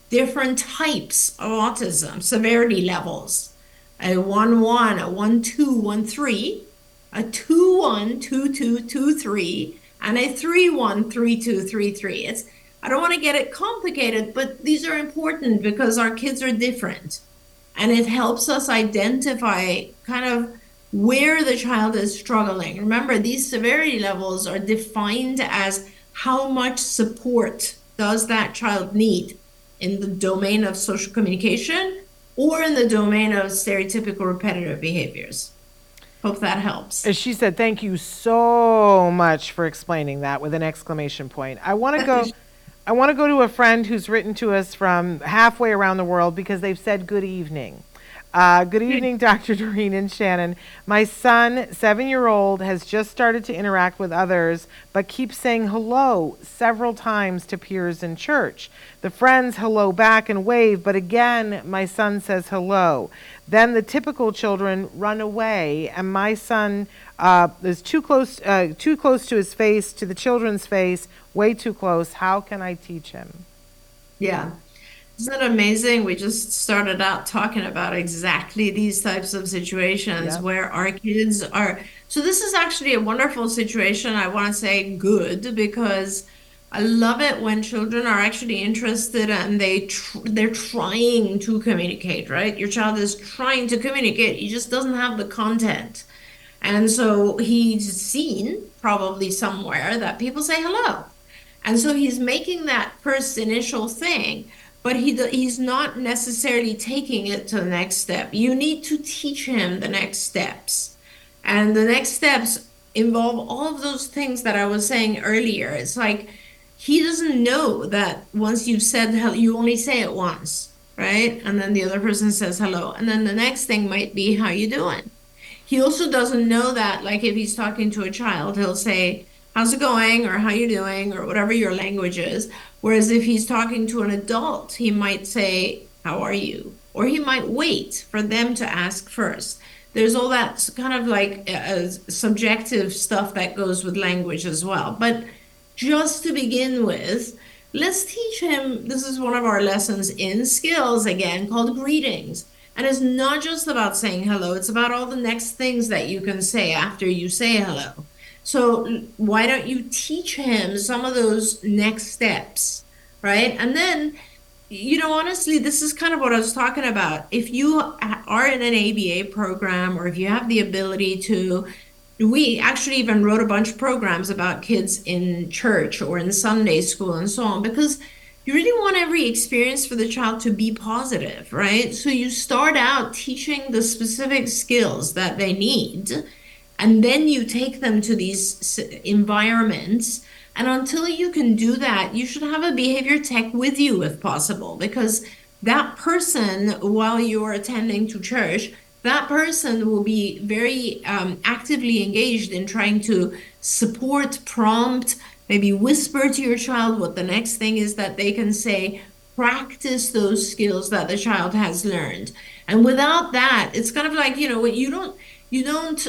different types of autism, severity levels. A 1-1, a 1-2, 1-3, a 2-1, 2-2, 2-3, and a 3-1, 3-2, 3-3. I don't want to get it complicated, but these are important because our kids are different. And it helps us identify kind of where the child is struggling. Remember, these severity levels are defined as how much support does that child need in the domain of social communication or in the domain of stereotypical repetitive behaviors. Hope that helps. As she said, thank you so much for explaining that with an exclamation point. I want to go to a friend who's written to us from halfway around the world because they've said good evening. Good evening, Dr. Doreen and Shannon. My son, 7-year-old, has just started to interact with others, but keeps saying hello several times to peers in church. The friends hello back and wave, but again, my son says hello. Then the typical children run away, and my son is too close to his face, to the children's face, way too close. How can I teach him? Yeah. Isn't it amazing? We just started out talking about exactly these types of situations where our kids are. So this is actually a wonderful situation. I want to say good because I love it when children are actually interested and they're trying to communicate, right? Your child is trying to communicate. He just doesn't have the content. And so he's seen probably somewhere that people say hello. And so he's making that first initial thing, but he's not necessarily taking it to the next step. You need to teach him the next steps. And the next steps involve all of those things that I was saying earlier. It's like he doesn't know that once you've said hello, you only say it once, right? And then the other person says hello. And then the next thing might be, how you doing? He also doesn't know that, like if he's talking to a child, he'll say, how's it going? Or how you doing? Or whatever your language is. Whereas if he's talking to an adult, he might say, how are you? Or he might wait for them to ask first. There's all that kind of like subjective stuff that goes with language as well. But just to begin with, let's teach him. This is one of our lessons in skills, again, called greetings. And it's not just about saying hello, it's about all the next things that you can say after you say hello. So why don't you teach him some of those next steps, right? And then, honestly, this is kind of what I was talking about. If you are in an ABA program, or if you have the ability to, we actually even wrote a bunch of programs about kids in church or in Sunday school and so on, because you really want every experience for the child to be positive, right? So you start out teaching the specific skills that they need, and then you take them to these environments. And until you can do that, you should have a behavior tech with you if possible, because that person, while you're attending to church, that person will be very actively engaged in trying to support, prompt, maybe whisper to your child what the next thing is that they can say, practice those skills that the child has learned. And without that, it's kind of like, you don't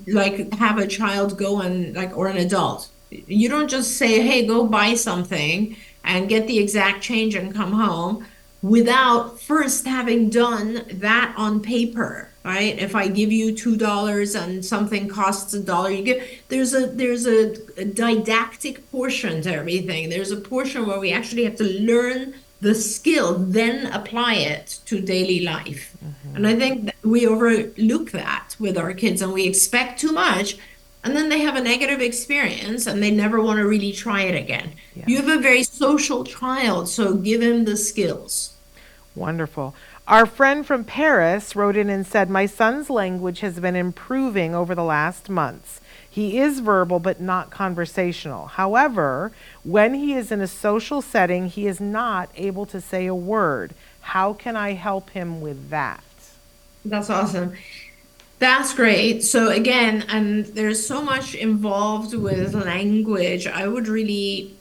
like have a child go and like, or an adult. You don't just say, hey, go buy something and get the exact change and come home without first having done that on paper, right? If I give you $2 and something costs $1, there's a didactic portion to everything. There's a portion where we actually have to learn the skill, then apply it to daily life. Mm-hmm. And I think we overlook that with our kids, and we expect too much. And then they have a negative experience and they never want to really try it again. Yeah. You have a very social child, so give him the skills. Wonderful. Our friend from Paris wrote in and said, my son's language has been improving over the last months. He is verbal but not conversational. However, when he is in a social setting, he is not able to say a word. How can I help him with that? That's awesome. That's great. So again, and there's so much involved with language. I would really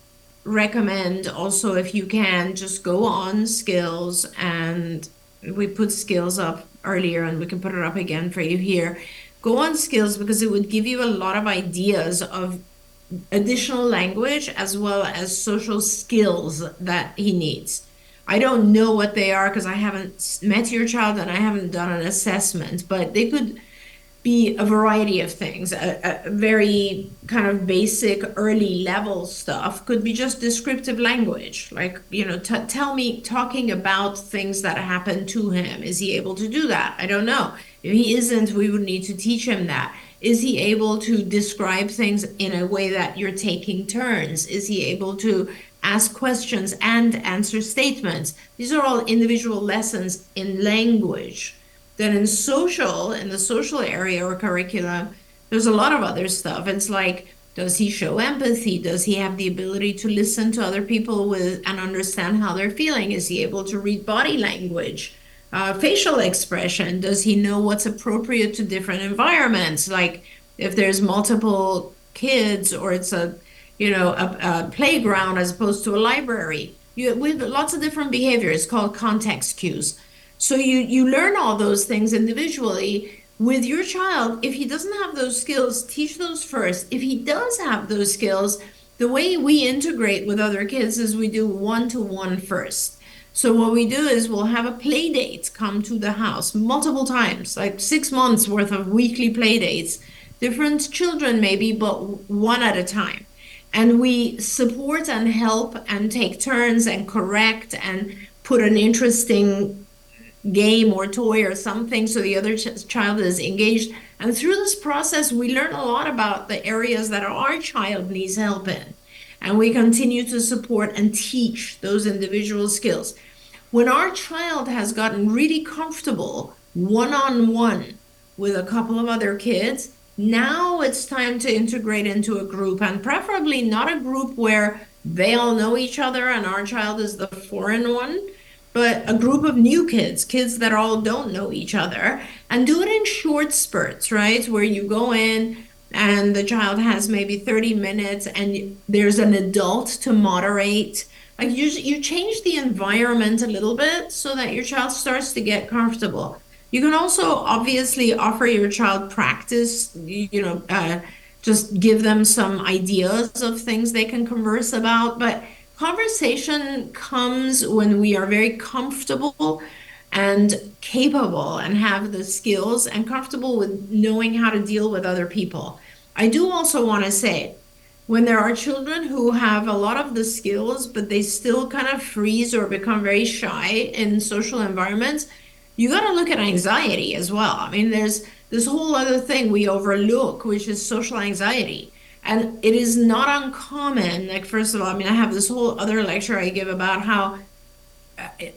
recommend also, if you can, just go on skills, and we put skills up earlier and we can put it up again for you here. Go on skills, because it would give you a lot of ideas of additional language as well as social skills that he needs. I don't know what they are because I haven't met your child and I haven't done an assessment, but they could be a variety of things. A very kind of basic early level stuff could be just descriptive language, like, tell me, talking about things that happen to him. Is he able to do that? I don't know. If he isn't, we would need to teach him that. Is he able to describe things in a way that you're taking turns? Is he able to ask questions and answer statements? These are all individual lessons in language. Then in the social area or curriculum, there's a lot of other stuff. It's like, does he show empathy? Does he have the ability to listen to other people and understand how they're feeling? Is he able to read body language? Facial expression. Does he know what's appropriate to different environments? Like if there's multiple kids, or it's a playground as opposed to a library. We have lots of different behaviors called context cues. So you learn all those things individually with your child. If he doesn't have those skills, teach those first. If he does have those skills, the way we integrate with other kids is we do one-to-one first. So what we do is we'll have a play date come to the house multiple times, like 6 months worth of weekly play dates, different children maybe, but one at a time. And we support and help and take turns and correct and put an interesting game or toy or something so the other child is engaged. And through this process, we learn a lot about the areas that our child needs help in. And we continue to support and teach those individual skills. When our child has gotten really comfortable one-on-one with a couple of other kids, now it's time to integrate into a group, and preferably not a group where they all know each other and our child is the foreign one, but a group of new kids, kids that all don't know each other, and do it in short spurts, right? Where you go in and the child has maybe 30 minutes and there's an adult to moderate. Like you change the environment a little bit so that your child starts to get comfortable. You can also obviously offer your child practice, just give them some ideas of things they can converse about. But conversation comes when we are very comfortable and capable and have the skills and comfortable with knowing how to deal with other people. I do also want to say, when there are children who have a lot of the skills, but they still kind of freeze or become very shy in social environments, you got to look at anxiety as well. I mean, there's this whole other thing we overlook, which is social anxiety. And it is not uncommon. Like, first of all, I mean, I have this whole other lecture I give about how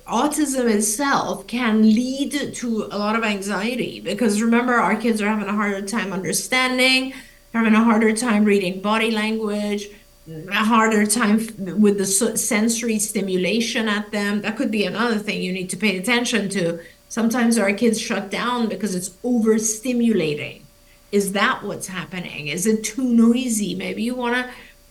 autism itself can lead to a lot of anxiety, because remember, our kids are having a harder time understanding, having a harder time reading body language, a harder time with the sensory stimulation at them. That could be another thing you need to pay attention to. Sometimes our kids shut down because it's overstimulating. Is that what's happening? Is it too noisy? Maybe you want to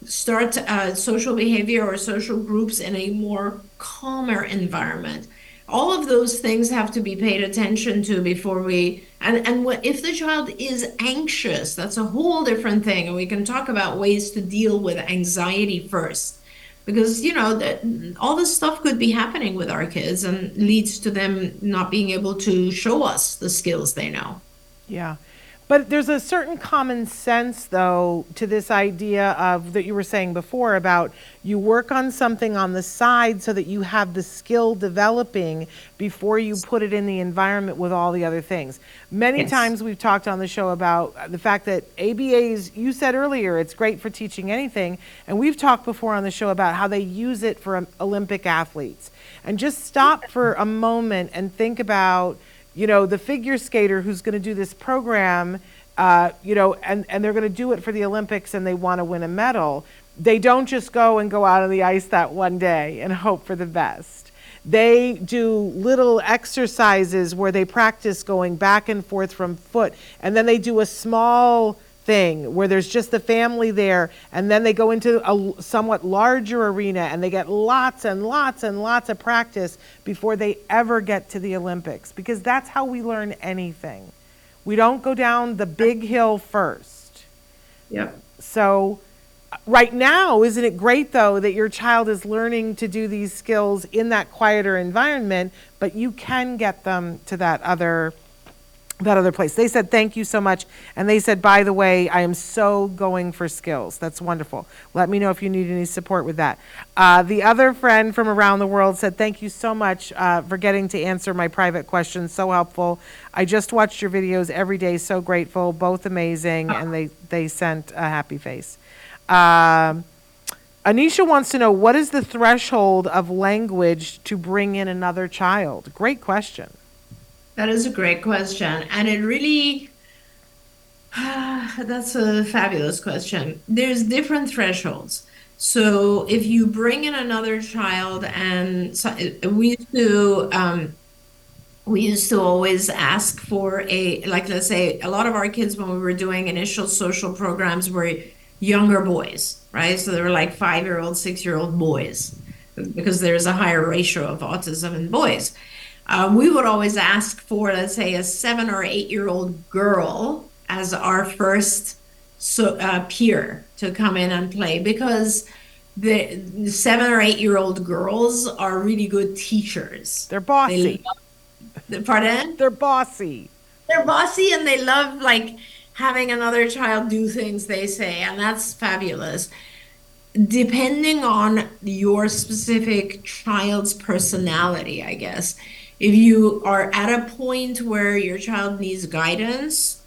start social behavior or social groups in a more calmer environment. All of those things have to be paid attention to before if the child is anxious, that's a whole different thing. And we can talk about ways to deal with anxiety first. Because, all this stuff could be happening with our kids and leads to them not being able to show us the skills they know. Yeah. But there's a certain common sense, though, to this idea of that you were saying before about you work on something on the side so that you have the skill developing before you put it in the environment with all the other things. Many times we've talked on the show about the fact that ABAs, you said earlier, it's great for teaching anything. And we've talked before on the show about how they use it for Olympic athletes. And just stop for a moment and think about the figure skater who's going to do this program, and they're going to do it for the Olympics and they want to win a medal. They don't just go out on the ice that one day and hope for the best. They do little exercises where they practice going back and forth from foot, and then they do a small thing where there's just the family there, and then they go into a somewhat larger arena and they get lots and lots and lots of practice before they ever get to the Olympics, because that's how we learn anything. We don't go down the big hill first. Yep. So right now, isn't it great though that your child is learning to do these skills in that quieter environment, but you can get them to that other place. They said, thank you so much. And they said, by the way, I am so going for skills. That's wonderful. Let me know if you need any support with that. The other friend from around the world said, thank you so much for getting to answer my private questions. So helpful. I just watched your videos every day. So grateful. Both amazing. And they sent a happy face. Anisha wants to know, what is the threshold of language to bring in another child? Great question. That is a great question. And it really, that's a fabulous question. There's different thresholds. So if you bring in another child, and so we used to always ask for let's say a lot of our kids when we were doing initial social programs were younger boys, right? So they were like 5-year-old, 6-year-old boys, because there's a higher ratio of autism in boys. We would always ask for, let's say, a 7 or 8-year-old girl as our first peer to come in and play, because the 7 or 8-year-old girls are really good teachers. They're bossy. Pardon? They're bossy. They're bossy, and they love having another child do things they say, and that's fabulous. Depending on your specific child's personality, I guess. If you are at a point where your child needs guidance,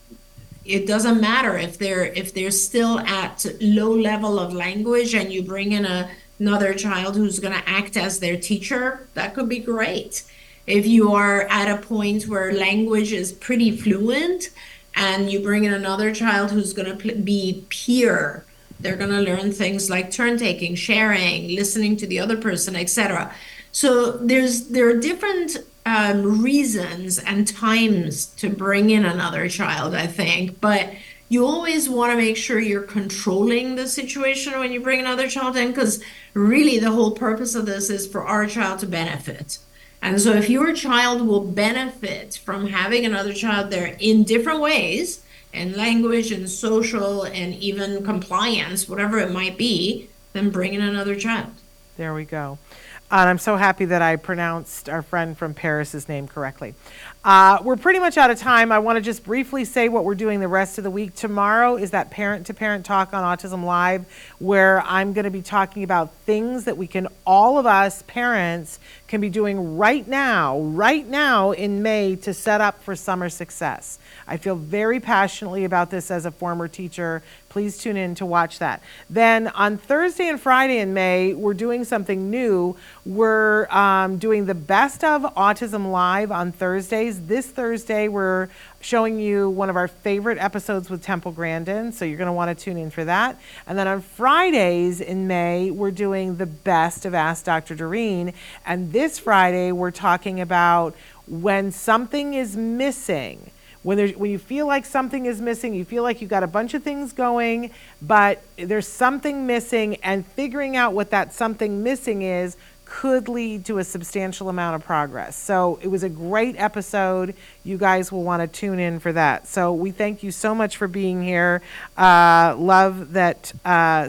it doesn't matter if they're still at low level of language and you bring in another child who's going to act as their teacher, that could be great. If you are at a point where language is pretty fluent and you bring in another child who's going to be peer, they're going to learn things like turn taking, sharing, listening to the other person, etc. So there are different reasons and times to bring in another child, I think, but you always want to make sure you're controlling the situation when you bring another child in, because really the whole purpose of this is for our child to benefit. And so if your child will benefit from having another child there in different ways, in language and social and even compliance, whatever it might be, then bring in another child. There we go. And I'm so happy that I pronounced our friend from Paris's name correctly. We're pretty much out of time. I want to just briefly say what we're doing the rest of the week. Tomorrow is that parent-to-parent talk on Autism Live, where I'm going to be talking about things that we can, all of us parents, can be doing right now in May to set up for summer success. I feel very passionately about this as a former teacher. Please tune in to watch that. Then on Thursday and Friday in May, we're doing something new. We're doing the best of Autism Live on Thursdays. This Thursday, we're showing you one of our favorite episodes with Temple Grandin, so you're going to want to tune in for that. And then on Fridays in May, we're doing the best of Ask Dr. Doreen. And this Friday, we're talking about when something is missing. When you feel like something is missing, you feel like you've got a bunch of things going, but there's something missing, and figuring out what that something missing is could lead to a substantial amount of progress. So it was a great episode. You guys will want to tune in for that. So we thank you so much for being here. Love that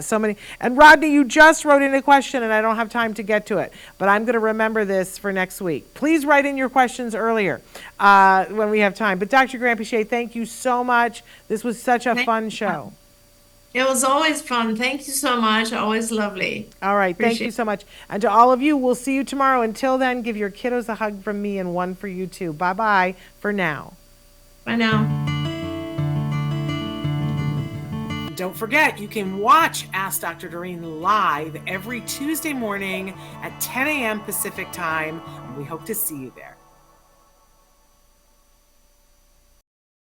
so many. And Rodney, you just wrote in a question and I don't have time to get to it, but I'm going to remember this for next week. Please write in your questions earlier when we have time. But Dr. Granpeesheh, thank you so much. This was such a fun show. It was always fun. Thank you so much. Always lovely. All right. Thank you so much. And to all of you, we'll see you tomorrow. Until then, give your kiddos a hug from me and one for you too. Bye-bye for now. Bye now. Don't forget, you can watch Ask Dr. Doreen live every Tuesday morning at 10 a.m. Pacific time. We hope to see you there.